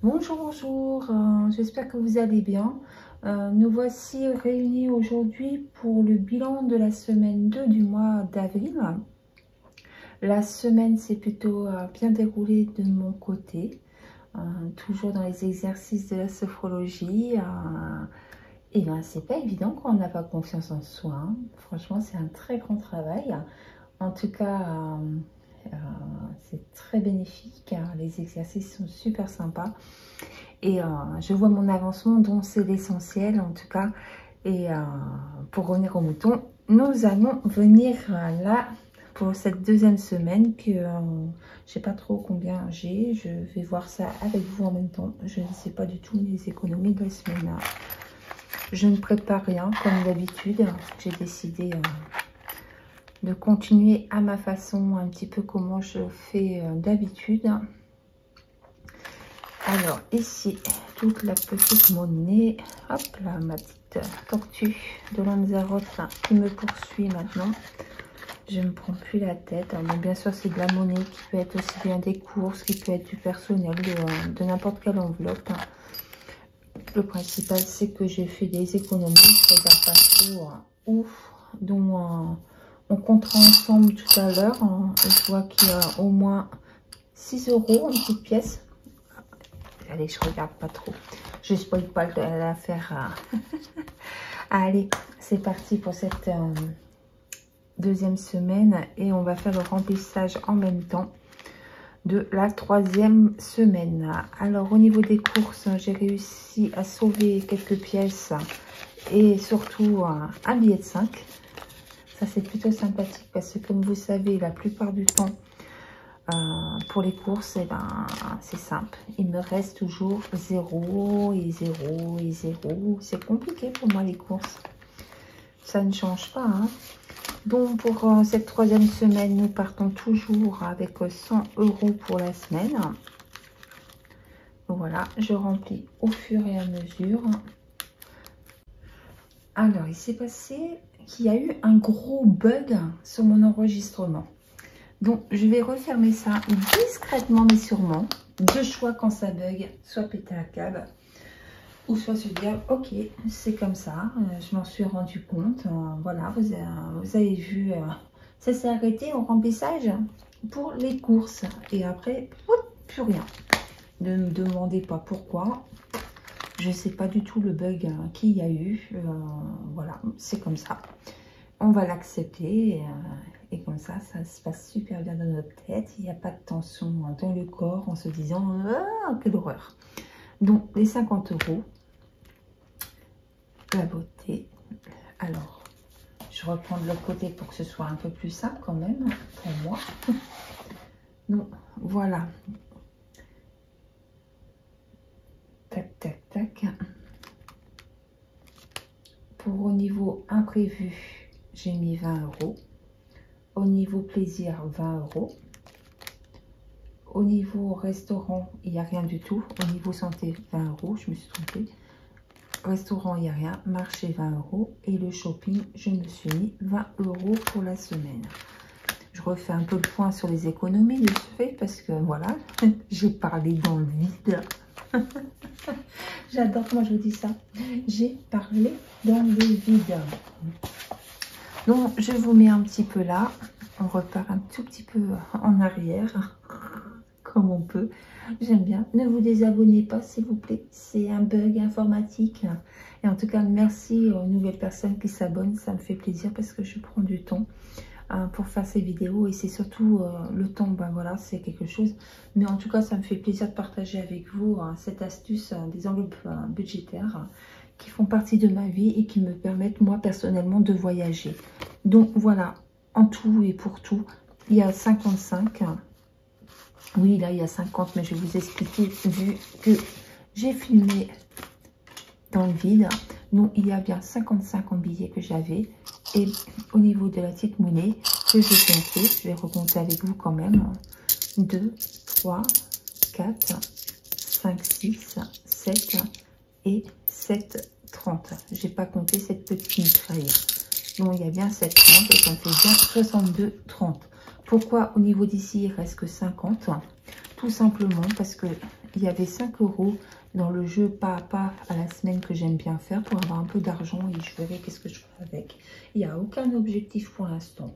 Bonjour, bonjour, j'espère que vous allez bien. Nous voici réunis aujourd'hui pour le bilan de la semaine 2 du mois d'avril. La semaine s'est plutôt bien déroulée de mon côté, toujours dans les exercices de la sophrologie. Et ben, c'est pas évident quand on n'a pas confiance en soi, hein. Franchement, c'est un très grand travail. En tout cas, c'est très bénéfique, hein. Les exercices sont super sympas. Et je vois mon avancement, donc c'est l'essentiel en tout cas. Et pour revenir au mouton, nous allons venir là pour cette deuxième semaine que je sais pas trop combien j'ai. Je vais voir ça avec vous en même temps. Je ne sais pas du tout les économies de la semaine. Je ne prépare rien comme d'habitude. J'ai décidé de continuer à ma façon, un petit peu comment je fais d'habitude. Alors ici, toute la petite monnaie, hop là, ma petite tortue de Lanzarote qui me poursuit maintenant. Je ne me prends plus la tête. Mais bien sûr, c'est de la monnaie qui peut être aussi bien des courses, qui peut être du personnel, de n'importe quelle enveloppe. Le principal, c'est que j'ai fait des économies. Je regarde pas trop ouf, dont on comptera ensemble tout à l'heure. Je vois qu'il y a au moins 6 € en petite pièce. Allez, je regarde pas trop. Je spoil pas l'affaire. Allez, c'est parti pour cette deuxième semaine. Et on va faire le remplissage en même temps de la troisième semaine. Alors, au niveau des courses, j'ai réussi à sauver quelques pièces. Et surtout, un billet de 5. Ça, c'est plutôt sympathique parce que, comme vous savez, la plupart du temps, pour les courses, eh ben, c'est simple. Il me reste toujours 0 et 0 et 0. C'est compliqué pour moi les courses. Ça ne change pas, hein. Donc pour cette troisième semaine, nous partons toujours avec 100 € pour la semaine. Voilà, je remplis au fur et à mesure. Alors, il s'est passé qu'il y a eu un gros bug sur mon enregistrement. Donc, je vais refermer ça discrètement, mais sûrement. Deux choix quand ça bug, soit péter un câble, ou soit se dire, ok, c'est comme ça, je m'en suis rendu compte. Voilà, vous avez vu, ça s'est arrêté au remplissage pour les courses. Et après, plus rien. Ne me demandez pas pourquoi. Je ne sais pas du tout le bug qu'il y a eu. Voilà, c'est comme ça. On va l'accepter. Et comme ça, ça se passe super bien dans notre tête. Il n'y a pas de tension dans le corps en se disant « Ah, quelle horreur !» Donc, les 50 €, la beauté. Alors, je reprends de l'autre côté pour que ce soit un peu plus simple quand même pour moi. Donc, voilà. Tac, tac, tac. Pour au niveau imprévu, j'ai mis 20 €. Au niveau plaisir, 20 €. Au niveau restaurant, il n'y a rien du tout. Au niveau santé, 20 €. Je me suis trompée. Restaurant, il n'y a rien. Marché, 20 €. Et le shopping, je me suis mis 20 € pour la semaine. Je refais un peu le point sur les économies de ce fait parce que voilà, j'ai parlé dans le vide. J'adore quand je vous dis ça. J'ai parlé dans le vide. Donc, je vous mets un petit peu là. On repart un tout petit peu en arrière, comme on peut. J'aime bien. Ne vous désabonnez pas, s'il vous plaît. C'est un bug informatique. Et en tout cas, merci aux nouvelles personnes qui s'abonnent. Ça me fait plaisir parce que je prends du temps pour faire ces vidéos. Et c'est surtout le temps, ben voilà, c'est quelque chose. Mais en tout cas, ça me fait plaisir de partager avec vous cette astuce des enveloppes budgétaires qui font partie de ma vie et qui me permettent, moi, personnellement, de voyager. Donc, voilà, en tout et pour tout, il y a 55. Oui, là, il y a 50, mais je vais vous expliquer, vu que j'ai filmé dans le vide. Donc, il y a bien 55 en billets que j'avais. Et au niveau de la petite monnaie, que j'ai compté, je vais recompter avec vous quand même. 2, 3, 4, 5, 6, 7 et 7, 30. J'ai pas compté cette petite mitraille. Donc, il y a bien 7, 30 et ça me fait bien 62, 30. Pourquoi au niveau d'ici, il reste que 50? Tout simplement parce que il y avait 5 € dans le jeu pas à pas à la semaine que j'aime bien faire pour avoir un peu d'argent et je verrai qu'est-ce que je ferai avec. Il n'y a aucun objectif pour l'instant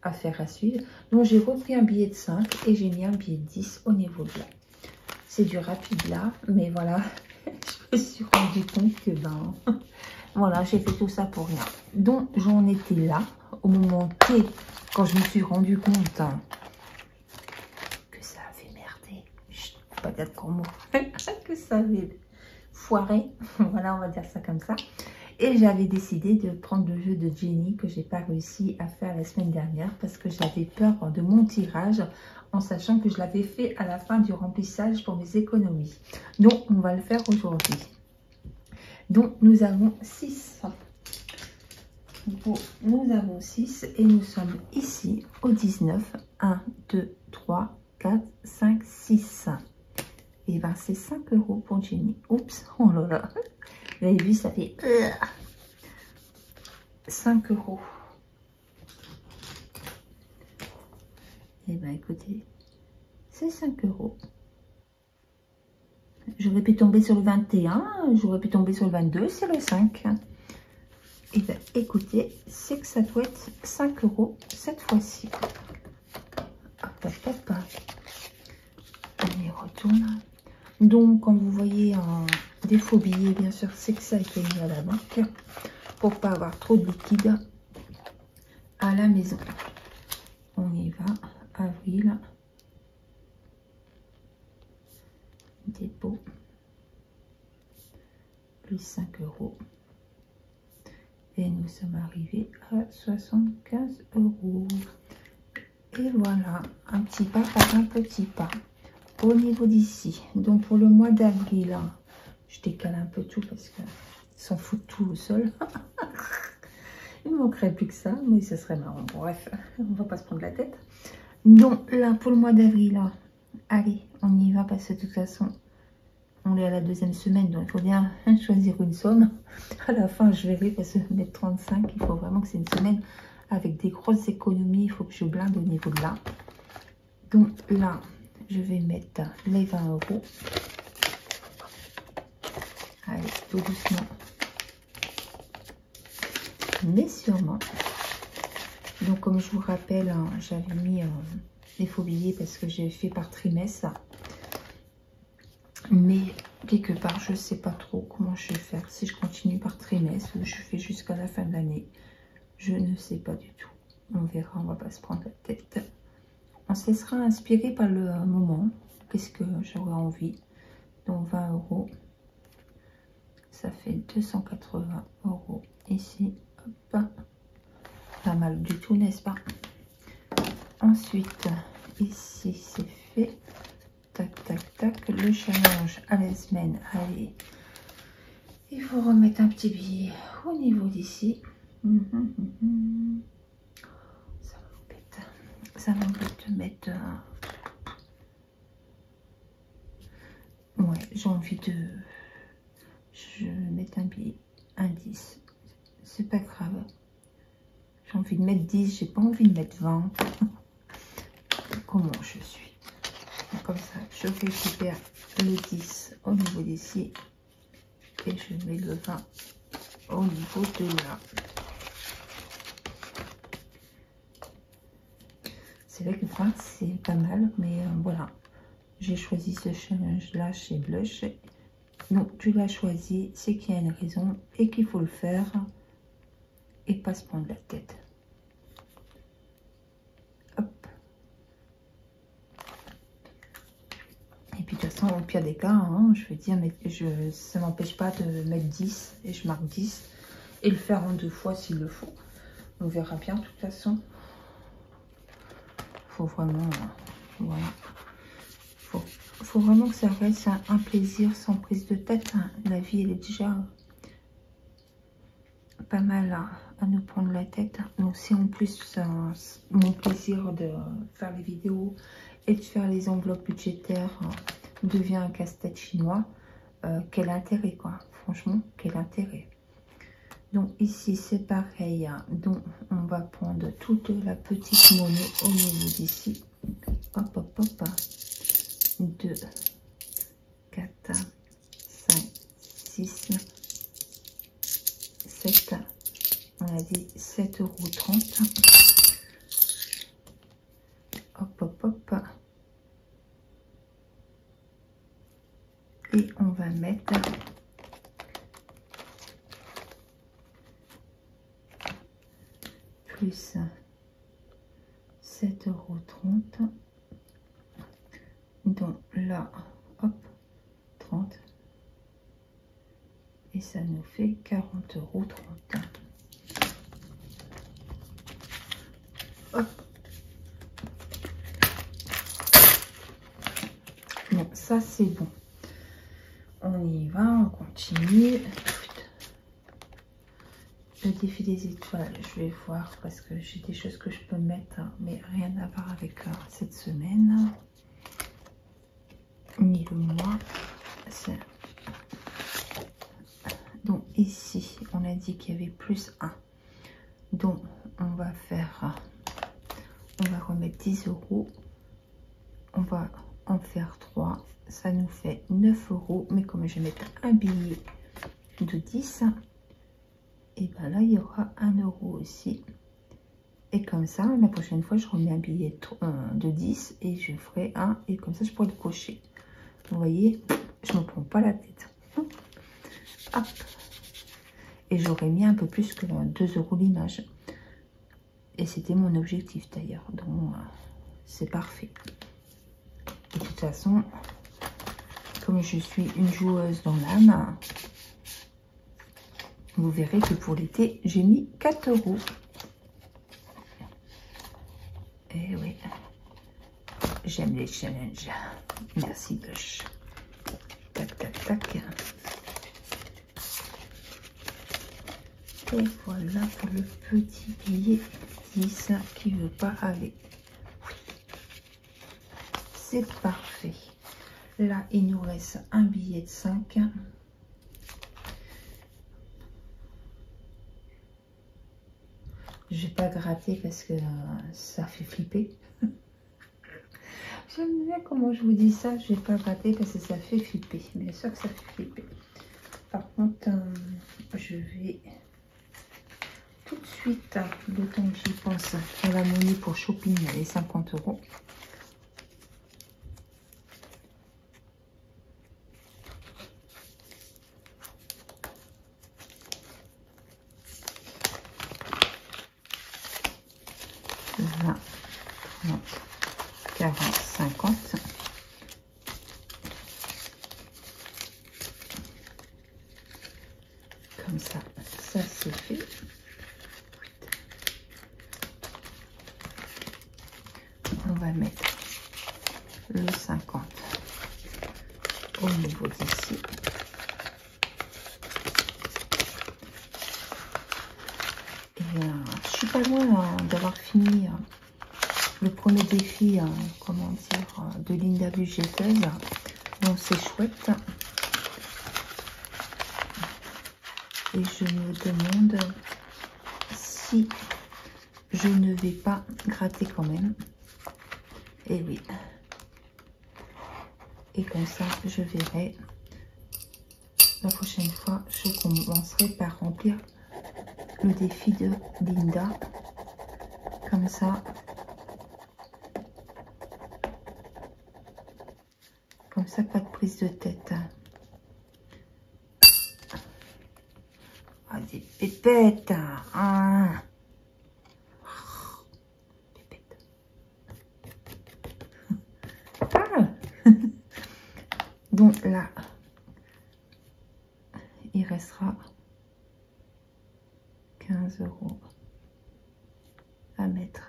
à faire à suivre. Donc j'ai repris un billet de 5 et j'ai mis un billet de 10 au niveau de là. C'est du rapide là, mais voilà, je me suis rendu compte que ben voilà, j'ai fait tout ça pour rien. Donc j'en étais là au moment T quand je me suis rendu compte que ça avait merdé. Chut, faut pas dire de gros mots. Que ça avait foiré. Voilà, on va dire ça comme ça. Et j'avais décidé de prendre le jeu de Jenny que j'ai pas réussi à faire la semaine dernière parce que j'avais peur de mon tirage en sachant que je l'avais fait à la fin du remplissage pour mes économies. Donc, on va le faire aujourd'hui. Donc, nous avons 6. Nous avons 6 et nous sommes ici au 19. 1, 2, 3, 4, 5, 6. Et ben, c'est 5 € pour Jenny. Oups, oh là là. Vous avez vu, ça fait 5 €. Et ben, écoutez, c'est 5 €. J'aurais pu tomber sur le 21, j'aurais pu tomber sur le 22, c'est le 5. Et bien, écoutez, c'est que ça doit être 5 € cette fois-ci. Hop, hop, hop. On y retourne. Donc, quand vous voyez des faux billets, bien sûr, c'est que ça a été mis à la banque pour pas avoir trop de liquide à la maison. On y va. Avril. Dépôt. Plus 5 €. Et nous sommes arrivés à 75 €. Et voilà, un petit pas par un petit pas. Au niveau d'ici, donc pour le mois d'avril, je décale un peu tout parce que s'en fout tout seul. Il ne manquerait plus que ça, mais ce serait marrant. Bref, on va pas se prendre la tête. Donc là, pour le mois d'avril, allez, on y va parce que de toute façon, on est à la 2e semaine, donc il faut bien choisir une somme. À la fin, je verrai parce que mettre 35, il faut vraiment que c'est une semaine avec des grosses économies. Il faut que je blinde au niveau de là. Donc là, je vais mettre les 20 €. Allez, tout doucement. Mais sûrement. Donc, comme je vous rappelle, j'avais mis les faux billets parce que j'ai fait par trimestre. Mais quelque part, je ne sais pas trop comment je vais faire. Si je continue par trimestre ou je fais jusqu'à la fin de l'année. Je ne sais pas du tout. On verra, on ne va pas se prendre la tête. On se laissera inspirer par le moment. Qu'est-ce que j'aurais envie. Donc 20 €. Ça fait 280 € ici. Hop. Pas mal du tout, n'est-ce pas? Ensuite, ici, c'est fait. Tac, tac, tac. Le challenge à la semaine. Allez. Il faut remettre un petit billet au niveau d'ici. Ça m'embête. Ça m'embête de mettre... Ouais, j'ai envie de... Je vais mettre un billet, un 10. C'est pas grave. J'ai envie de mettre 10, j'ai pas envie de mettre 20. Comment je suis. Comme ça, je récupère le 10 au niveau d'ici. Et je mets le 20 au niveau de là. C'est vrai que le 20, c'est pas mal, mais voilà. J'ai choisi ce challenge-là chez Blush. Donc, tu l'as choisi, c'est qu'il y a une raison et qu'il faut le faire et pas se prendre la tête. Hop. Et puis, de toute façon, au pire des cas, hein, je veux dire, mais ça m'empêche pas de mettre 10 et je marque 10 et le faire en 2 fois s'il le faut. On verra bien, de toute façon. Faut vraiment, voilà. Faut vraiment que ça reste un plaisir sans prise de tête. Hein. La vie, elle est déjà pas mal à nous prendre la tête. Donc, si en plus, mon plaisir de faire les vidéos et de faire les enveloppes budgétaires devient un casse-tête chinois, quel intérêt, quoi. Franchement, quel intérêt. Donc, ici, c'est pareil. Hein. Donc, on va prendre toute la petite monnaie au niveau d'ici. Hop, hop, hop. 2, 4, 5, 6, 7. On a dit 7,30 €. Hop, hop, hop. Et on va mettre plus 7,30 €. Donc là, hop, 30. Et ça nous fait 40,30 €. Hop. Bon, ça c'est bon. On y va, on continue. Le défi des étoiles, je vais voir parce que j'ai des choses que je peux mettre, mais rien à voir avec cette semaine. Ni le mois. Donc ici, on a dit qu'il y avait plus 1. Donc on va faire, on va remettre 10 €. On va en faire 3. Ça nous fait 9 €. Mais comme je vais mettre un billet de 10, et bien là, il y aura 1 € aussi. Et comme ça, la prochaine fois, je remets un billet de 10 et je ferai un. Et comme ça, je pourrai le cocher. Vous voyez, je ne me prends pas la tête. Hop. Et j'aurais mis un peu plus que 2 € l'image. Et c'était mon objectif d'ailleurs. Donc, c'est parfait. De toute façon, comme je suis une joueuse dans l'âme, vous verrez que pour l'été, j'ai mis 4 €. Et oui, j'aime les challenges. Merci, Bush. Tac, tac, tac. Et voilà pour le petit billet 10 qui ne veut pas aller. C'est parfait. Là, il nous reste un billet de 5. Je vais pas gratter parce que ça fait flipper. J'aime bien comment je vous dis ça. Je vais pas gratter parce que ça fait flipper. Bien sûr que ça fait flipper. Par contre, je vais tout de suite, le temps que j'y pense, à la monnaie pour shopping, les 50 €. $20, 30, 40, 50. Comme ça, ça c'est fait. On va mettre le 50 au niveau d'ici. Et je suis pas loin d'avoir fini le premier défi, comment dire, de Linda Budgéteuse. Donc c'est chouette. Et je me demande si je ne vais pas gratter quand même. Et oui. Et comme ça, je verrai. La prochaine fois, je commencerai par remplir le défi de Linda. Comme ça. Comme ça, pas de prise de tête. Ah, des pépettes. Ah. Pépette. Ah. Donc là, il restera 15 € à mettre.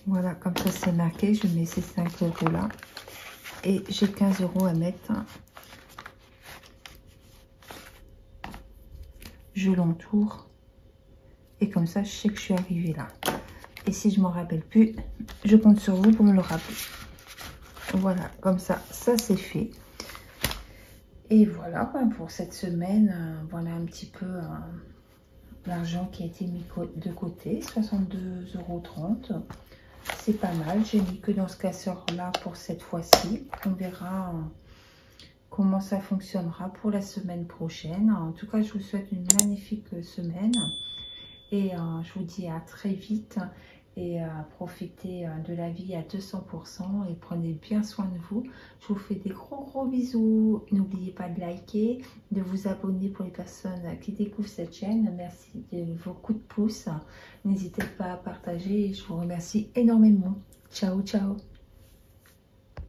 Voilà, comme ça c'est marqué, je mets ces 5 € là. Et j'ai 15 € à mettre. Je l'entoure. Et comme ça, je sais que je suis arrivée là. Et si je m'en rappelle plus, je compte sur vous pour me le rappeler. Voilà, comme ça, ça c'est fait. Et voilà, pour cette semaine, voilà un petit peu l'argent qui a été mis de côté, 62,30 €. c'est pas mal. J'ai mis que dans ce casseur-là pour cette fois-ci. On verra comment ça fonctionnera pour la semaine prochaine. En tout cas, je vous souhaite une magnifique semaine. Et je vous dis à très vite. Et profitez de la vie à 200% et prenez bien soin de vous. Je vous fais des gros bisous. N'oubliez pas de liker, de vous abonner pour les personnes qui découvrent cette chaîne. Merci de vos coups de pouce. N'hésitez pas à partager. Je vous remercie énormément. Ciao, ciao.